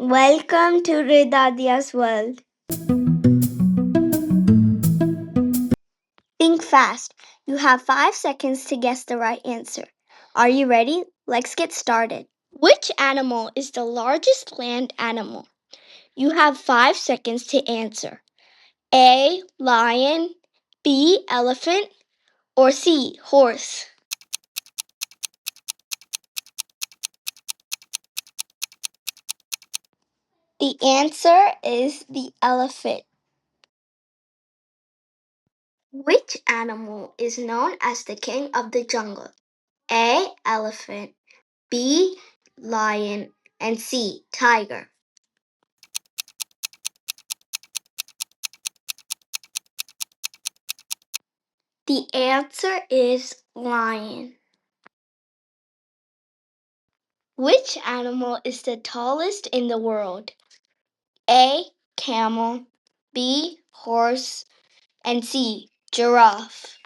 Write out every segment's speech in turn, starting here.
Welcome to RidhAadhya's world. Think fast. You have 5 seconds to guess the right answer. Are you ready? Let's get started. Which animal is the largest land animal? You have 5 seconds to answer. A. Lion. B. Elephant. Or C. Horse. The answer is the elephant. Which animal is known as the king of the jungle? A. Elephant. B. Lion. And C. Tiger. The answer is lion. Which animal is the tallest in the world? A. Camel. B. Horse. And C. Giraffe.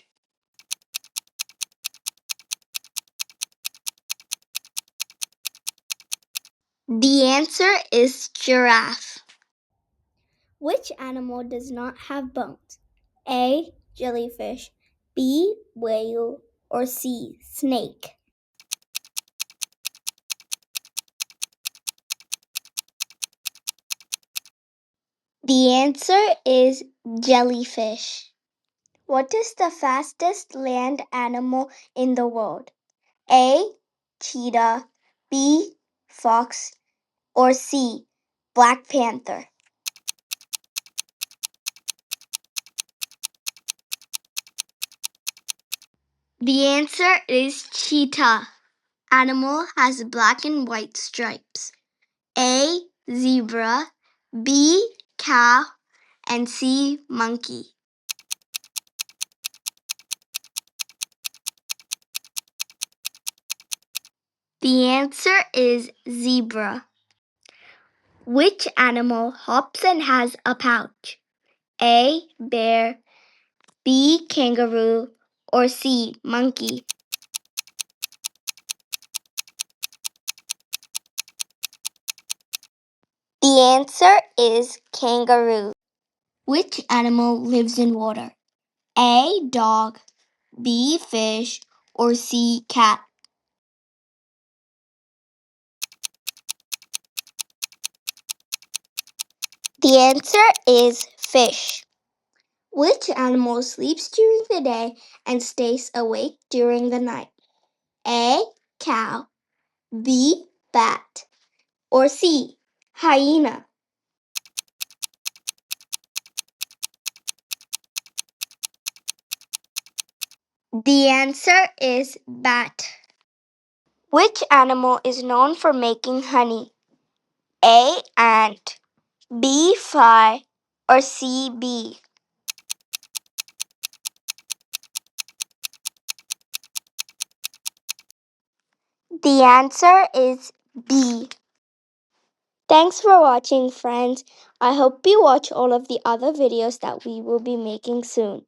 The answer is giraffe. Which animal does not have bones? A. Jellyfish. B. Whale. Or C. Snake. The answer is jellyfish. What is the fastest land animal in the world? A. Cheetah. B. Fox. Or C. Black panther. The answer is cheetah. Animal has black and white stripes. A. Zebra. B. Cow. And C. Monkey. The answer is zebra. Which animal hops and has a pouch? A. Bear. B. Kangaroo. Or C. Monkey. The answer is kangaroo. Which animal lives in water? A. Dog. B. Fish. Or C. Cat. The answer is fish. Which animal sleeps during the day and stays awake during the night? A. Cow. B. Bat. Or C. Hyena. The answer is bat. Which animal is known for making honey? A. Ant. B. Fly. Or C. Bee. The answer is B. Thanks for watching, friends. I hope you watch all of the other videos that we will be making soon.